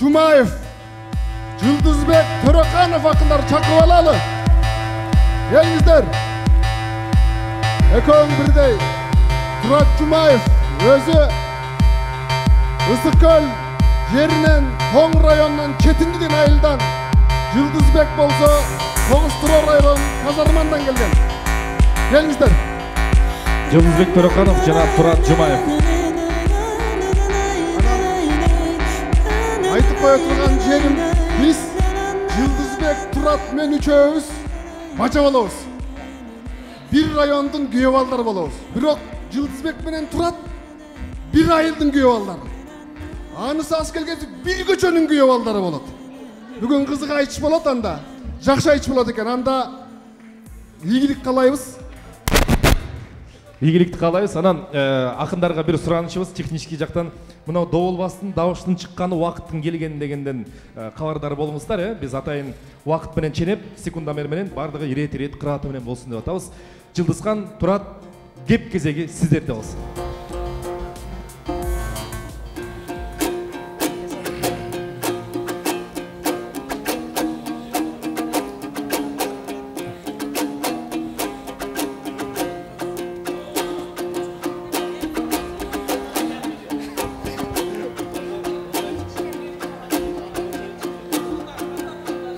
Jumayev, Yıldızbek Törekanov akınları çakıp alalı. Gelingizler. Ekön birday. Turat Jumayev özü Isıköl yerinden Toң rayonundan Çetingi'den ayıldan. Yıldızbek bolsa Toğusturo rayon Kazarmandan gelgen. Gelingizler. Yıldızbek Törekanov jana Turat Jumayev. Aytıp koya turgan jerim biz Yıldızbek Turat men üçөөбүз бача болобуз. Bir rayondun güyevalları болобуз. Бирок Yıldızbek менен Turat bir айылдын güyevalları. Анысы аз келгенде bir көчөнүн güyevalları болот. Бүгүн кызык айтыш болот анда. Жакшы айтыш болот экен. Анда ийгилик каалайбыз. Ийгиликти каалайбыз. Анан акындарга бир суранычыбыз технический жактан мына добулбастын дабыштын чыкканы убакыттын келгени дегенден кабардар болуңуздар. Биз атайын убакыт менен ченеп, секундомер менен бардыгы ирет кырааты менен болсун деп атабыз. Жылдызхан, Турат, кеп кезеги сиздерде болсун.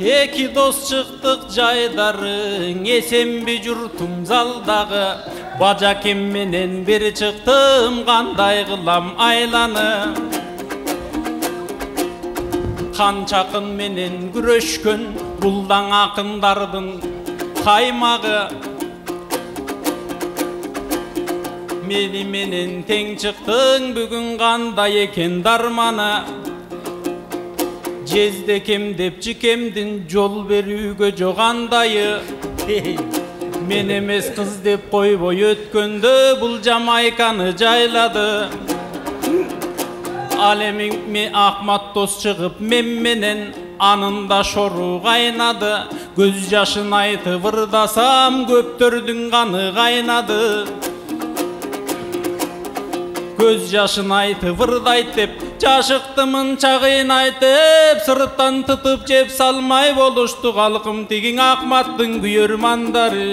Эки дос чыктык жайдарың, эсенби журтум залдагы. Бажакем менен бир чыктым, кандай кылам айланы. Канчакын менен күрөшкөн, булдаң акындардын каймагы. Мени менен тең чыктың, бүгүн кандай экен дарманы. Jezdekем деп чикемдин жол берүүгө жогандайы. Мен эмес кыз деп койбой өткөндө бул Жамайканы жайлады. Ал эми Ахмат дос чыгып мен менен анында шору кайнады. Көз жашын айтып ырдасам көптөрдүн каны кайнады. Көз жашын айтып ырдайт деп жашыктымын чагын айтып, сырттан тытып жеп салмай болушту калкым тигин Ахматтын күйөрмандары.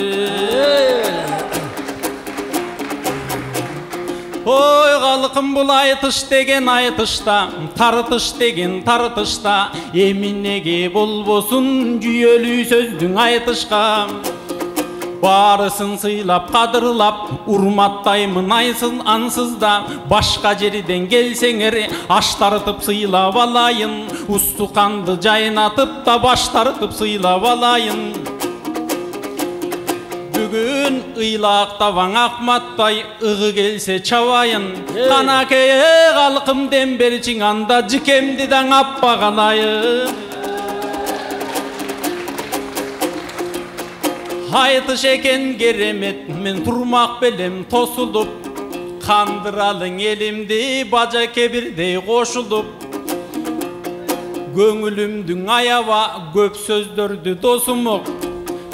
Ой калкым бул айтыш деген айтышта, тартыш деген тартышта, эминеге болбосун жүйөлүү сөздүн айтышка. Барысын сыйлап, кадырлап, урматтаймын айсын ансызда. Башка жерден келсеңер, аш тартып сыйлап алайын. Устуканды жайнатып да баш тартып сыйлап алайын. Бүгүн ыйлактабаң Ахматтай, ыгы келсе чабайын. Канакее калкым дем берчиң, анда жикемди даң аппа калайын. Айтыш экен керемет, мен турмак белем тосулуп. Кандыралың элимди бажаке бирдей кошулуп. Көңүлүмдүн аяба көп сөздөрдү досумук.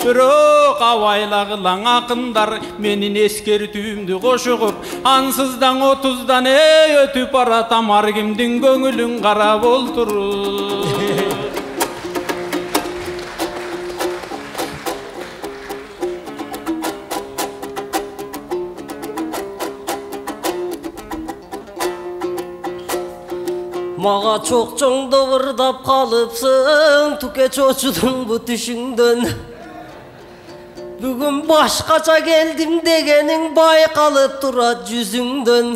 Бирок абайлагылаң акындар менин эскертүүмдү кошугуп. Ансыздан 30дан өтүп баратам, ар кимдин көңүлүн карап олтуруп. Mağa çok çoğunda vırdap kalıpsın, tüke çocuğun bu düşünden. Bugün başkaça geldim degenin baykalıp durat yüzünden.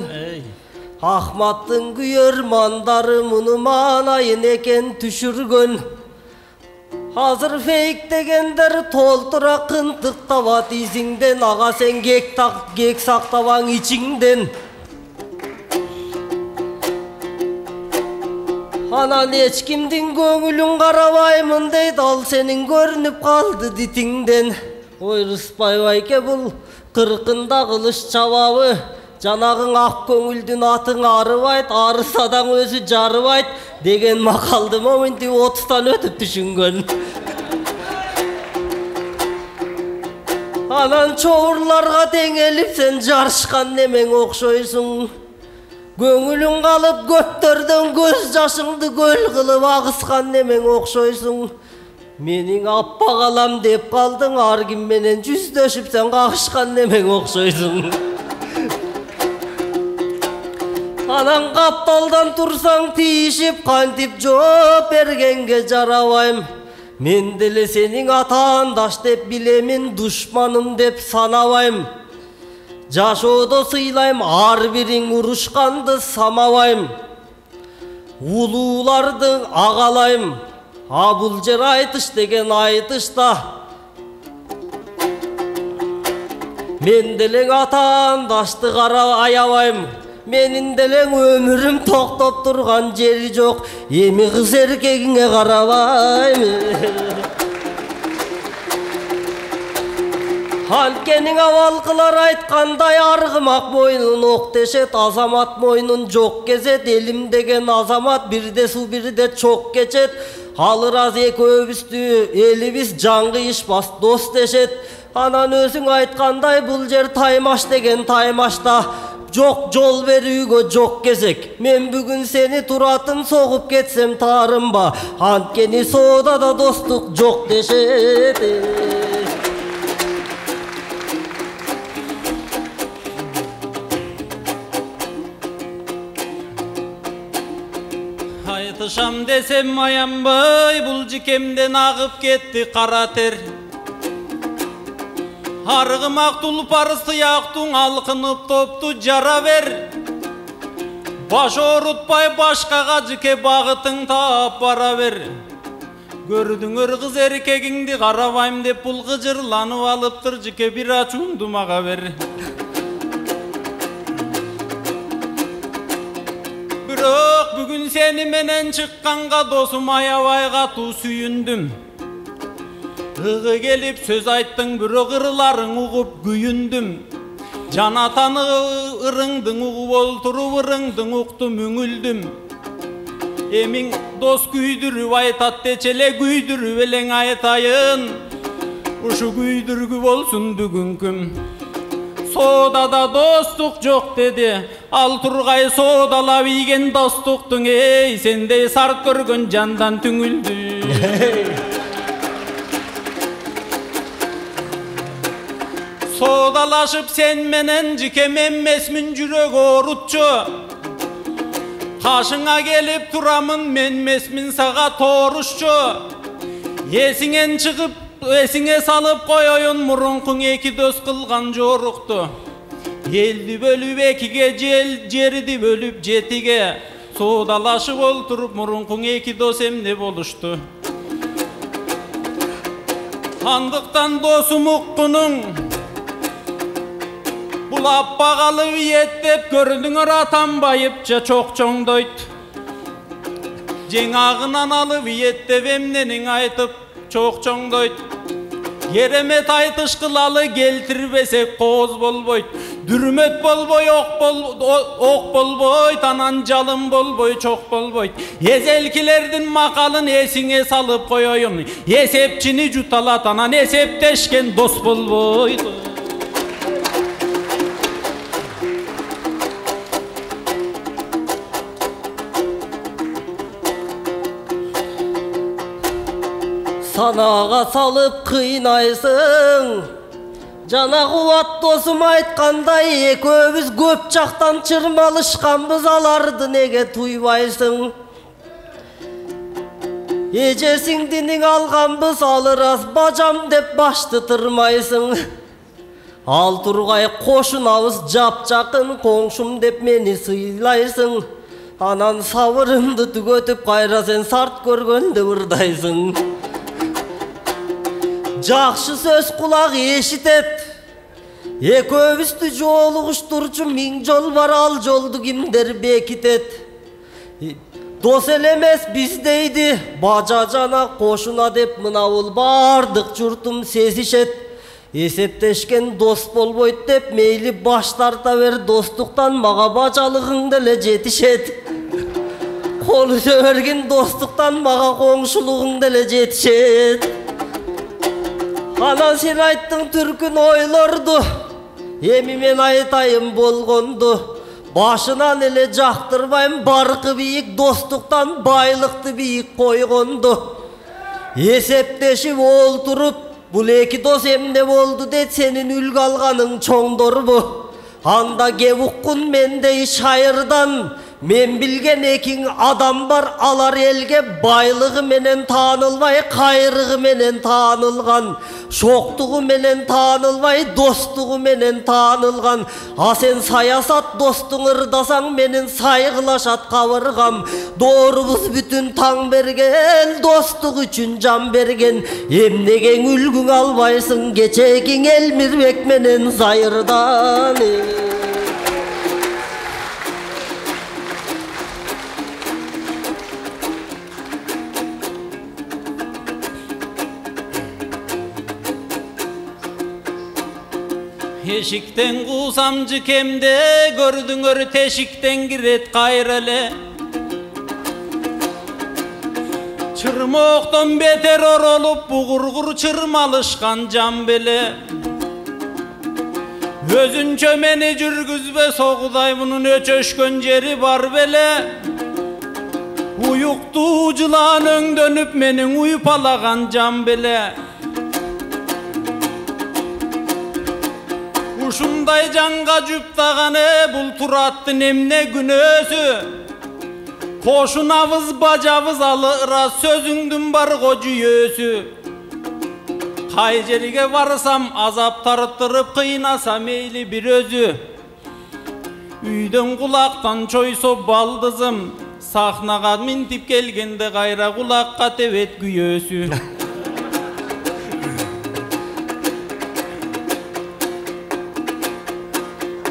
Ahmattın güyörmandarı bunu manayın eken düşürgön. Hazır feyik degenler toltura kıntık tavat izinden. Ağa sen gek saktavan içinden. Anan hiç kimdin göңүлүн карабаймын дейт, ал сенин көрүнүп калды дитиңден. Ой Рыспайбайке бул кыркында кылыш чабабы, жанагың ак көңүлдүн атың арыбайт, арысадаң өзү жарыбайт деген макалды моменти 30тан өтүп түшүнгөн. Анан чоурларга теңелип сен жарышкан немең окшойсуң. Көңүлүң калып көптөрдөн көз жашыңды көл кылып агыскан немең окшойсуң. Менин аппа калам деп калдың, ар ким менен жүздөшүп сен кагышкан немең окшойсуң. Анан капталдан турсаң тийишип, кантип жооп бергенге жарабайм. Мен деле сенин атаандаш деп билемин, душманым деп санабайм. Жашоодо сыйлайм, ар бириң урушканды самабайм. Улууларды агалайм, а бул жер айтыш деген айтышта. Мен делең атаандашты кара аябайм. Менин делең өмүрүм токтоп турган жери жок. Эми кыз эркегиңе карабайм. Анткенин абалкылар айткандай, аргымак мойнун ок тешет, азамат мойнун жок кезет. Элим деген азамат бирде суу бирде чок кечет. Алыр аз экөөбүздү элибиз жан кыйышпас дос дешет. Анан өзүң айткандай, бул жер Таймаш деген Таймашта. Жок жол берүүгө жок кезек. Мен бүгүн сени туратым, согуп кетсем таарымба. Анткени соодада достук жок дешет. Айтышам десем аянбай, бул жикемден агып кетти кара тер. Аргымак тулпар сыяктуу алкынып топту жара бер. Баш орутпай башкага жике багытың таап бара бер. Көрдүңөр кыз эркегиңди карабайм деп бул кыжырланып алыптыр, жике бир ачуунду мага бер. Бирок бүгүн сени менен чыкканга досум аябай катуу сүйүндүм. Ыгы келип сөз айттың, бирок ырларың угуп күйүндүм. Жан атаны ырыңдың угуп олтуруп, ырыңдың уктум үңүлдүм. Эмиң дос күйдүрүп айтат дечеле, күйдүрүп элең айтайын. Ушу күйдүргү болсун бүгүнкүм. Соодада достук жок деди, ал тургай соодалап ийген достуктуң, эй, сендей сарт көргөн жандан түңүлдү. Соодалашып сен менен жикем эммесмин, жүрөк оорутчу. Кашыңа келип турамын, менмесмин сага тоорушчу. Эсиңен чыгып, эсиңе салып коеюн, мурункуң эки дос кылган жорукту. Элди бөлүп экиге, жерди бөлүп жетиге. Соодалашып олтуруп, мурункуң эки дос эмне болушту. Андыктан досум уккунуң, бул аппа калып иеттеп, көрдүңөр атанбайыпча чок чоңдойт. Жеңагынан алып иеттеп, эмнениң айтып чок чоңдойт. Керемет айтыш кылалы, келтирбесек кооз болбойт. Дүрмөт болбой, ок болбойт, анан жалын болбой, чок болбойт. Эзелкилердин макалын эсиңе салып коеюн. Эсепчини жуталат, анан эсептешкен дос болбойт. Санага салып кыйнайсың. Жана кубат досум айткандай, экөөбүз көп жактан чырмалышканбыз, аларды неге туйбайсың? Эжесиңдиниң алганбыз, алыр аз бажам деп башты тырмайсың. Ал тургай кошунабыз жапжакын, коңшум деп мени сыйлайсың. Анан сабырымды түгөтүп, кайра сен сарт көргөндө ырдайсың. Жакшы сөз кулак эшитет. Экөөбүздү жолугуштурчу миң жол бар, ал жолду кимдер бекитет? Дос эле эмес биз дейди, бажа жана кошуна деп мына бул бардык журтум сезишет. Эсептешкен дос болбойт деп мейли баш тарта бер, достуктан мага бажалыгың деле жетишет. Кол үзе берген достуктан мага коңшулугуң деле жетишет. Анан сен айттың түркүн ойлорду, эми мен айтайын болгонду. Başынан ele jaktırbayım barkı biyik dostluktan baylıktı biyik koygondu. Esepteşip olturup bul eki dos emne boldu de senin ülgü alganın çoğdur bu. Anda gevukkun mendey şayırdan men bilgen ekin adam var alar elge baylığı menen tanılmay kayrığı menen tanılgan şoktuğu menen tanılmay dostluğu menen tanılgan a sen sayasat dostun ırdasan menen saygılaşat kavırgam doğrubuz bütün taң bergen dostluk üçün can bergen emnegen ülgün albaysın geçegin elmirbek menen zayırdan. Eşikten kusamcı kemde gördüңөр teşikten giret kayrele. Çırmoktan beter orolup buğurgur çırmalışkan can bele. Özünçö meni жүрgüzbe soğuday bunun öçöşkön jeri var bele. Uyuktu jılan öңdönüp menin uypalagan can bele. Ушундай жанга жуптаганы бул тураттын эмне күнөөсү кошунабыз бажабыз алыра сөзүңдүн бар го жүйөөсү кай жерге барсам азап тартырып кыйнаса мейли бир өзү үйдөн кулактан чойсо балдызым сахнага минтип келгенде кайра кулакка тебет күйөөсү.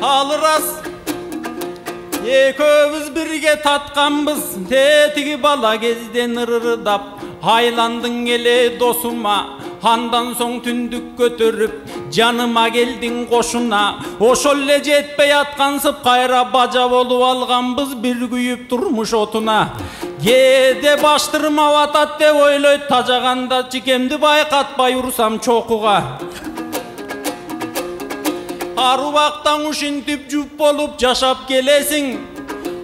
Alırız ekövüz birge tatkanbız tetigi bala gezden ırırdap aylandın gele dosuma handan soň tündük götürüp canıma geldin koşuna oşolle jetpey atkansıp kayra baca bolup alganbız bir güyüp turmuş otuna gede baштырма atat dep oyloyt tajaganda çikemdi baykatpay ursam çokuga. Arubaktan uşintip jup bolup jaşap gelesin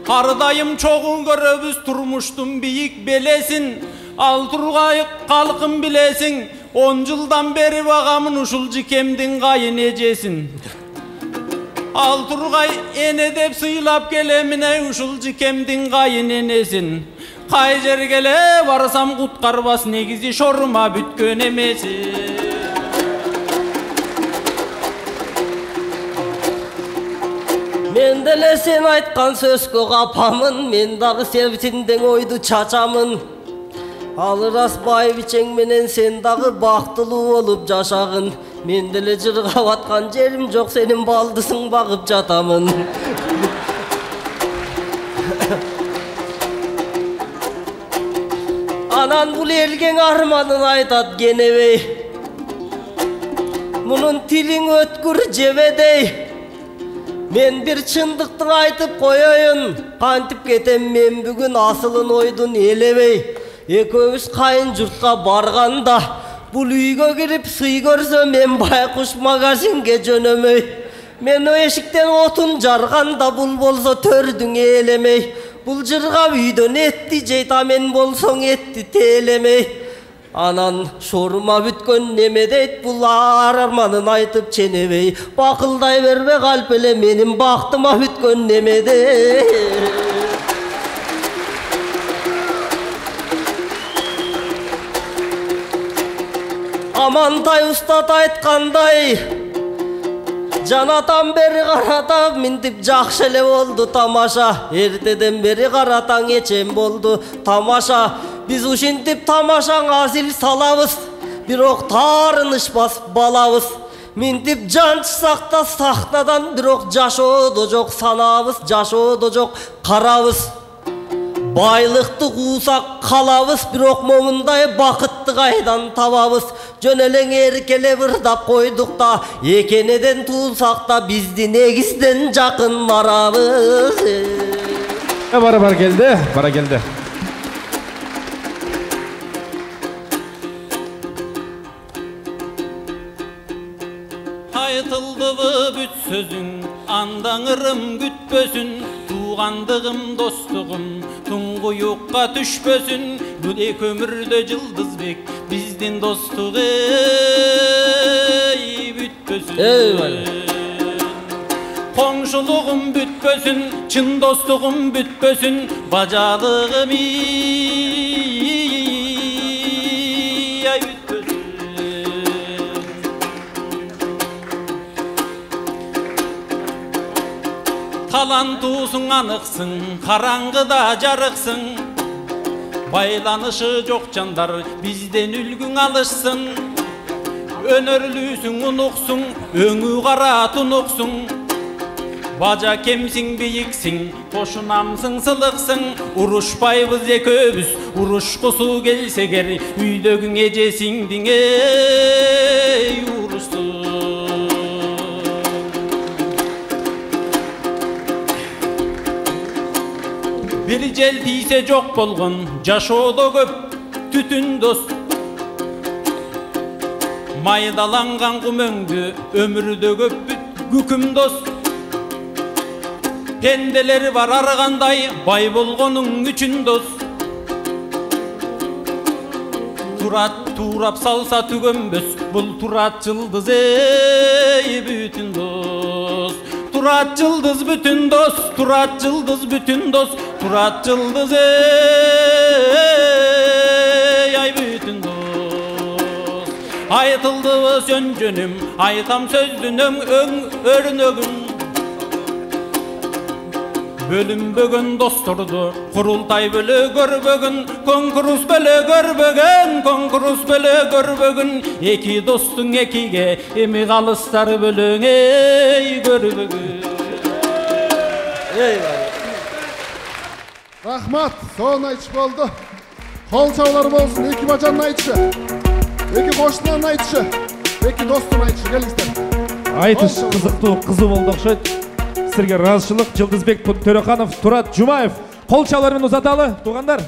Ardayım çoğun göröbüz turmuştum biyik belesin Al turgay kalkın bilesin 10 yıldan beri bagamın uşul jikemdin kayın ejesin Al turgay ene dep sıylap gelemine uşul jikemdin kayın enesin Kay jergele barsam kutkarbas negizi şoruma bütkön emesin Mendele sen aytkan sözkö kapamın men dagы sevsиңдең oydu çaçamın Alыras байбичең менен sen dagы baktılуу olup jaşagın Mendele jırgap atkan jerim jok senin baldısың bagıp jatamın Anan bul elgen armanın aytat genebey Munun tilin ötkür jebedey Men bir çındıktın aytıp koyayın Kantip ketem men bugün asılın oydun elebey Ekövüz kayın jurtka barganda Bul uyga girip sıy görse men baykuş magazinge jönömöy Men o eşikten otun jarganda bul bolso tördüň elemey Bul jırgap üydön etti jeyta men bolsoň etti telemey Anan şoruma bütkön neme deyt bul armanın aytıp çenebey Bakılday berbe kalp ele menin baktıma bütkön neme deyt Amantay ustat aytkanday Janatan beri karata mintip jakşı ele oldu tamaşa Erteden beri karataң eçem boldu tamaşa Biz uşintip tamaşaң asil salabız Birok tarınışbas balabız Mintip jançsak da sahnadan birok jaşoodo jok sanabız Jaşoodo jok karabız Baylıkты kusak kalabız Birok momunday bakıtты kaydan tababız Jöneleň erkele bırdap koyduk da Ekeneden tuğsak da bizdi negizden jakın marabız Bara geldi, bara geldi. Aytıldı büt sözün andaňırım gütpösün туғандығым достығым тұңғиыққа түшпөсін бүлек өмірді Жылдызбек біздің достық бүтпөсін қоңшылығым бүтпөсін чын достығым бүтпөсін бажалығым талантусың анықсың қараңғыда жарықсың байланышы жоқ жандар бізден үлгің алышсың өнөрлүүсүң унуксуң өңү кара тунуксуң бажа кемсиң бийиксиң кошунамсың сылыксың урушпайбыз экөөбүз урушкусу келсе эгер үйдөгүң эжесиңдиң урушсун бир жел тийсе жок болгон жашоодо көп түтүн дос майдаланган кумөңдү өмүрдө көп күкүм дос пенделери бар ар кандай бай болгонуң үчүн дос турат туурап салса түгөнбөс бул турат жылдыз бүтүн дос турат жылдыз бүтүн дос турат жылдыз бүтүн дос турат жылдыз ай бүтүн дос айтылдыбы сөнжөнүм айтам сөздүн өрнөгүн бөлүнбөгөн досторду курултай бөлө көрбөгөн конкурс бөлө көрбөгөн эки достуң экиге эми калыстар бөлөң көрбөгөн Рахмат, соны айтыш болду. Кол чабуулар болсун, эки бажанын айтышы, эки кошунанын айтышы, эки достун айтышы, келиңиздер. Айтыш кызыктуу, кызуу болду окшойт. Силерге ыраазычылык. Жылдызбек Төрөканов, Турат Жумаев. Кол чабуулар менен узаталы, туугандар.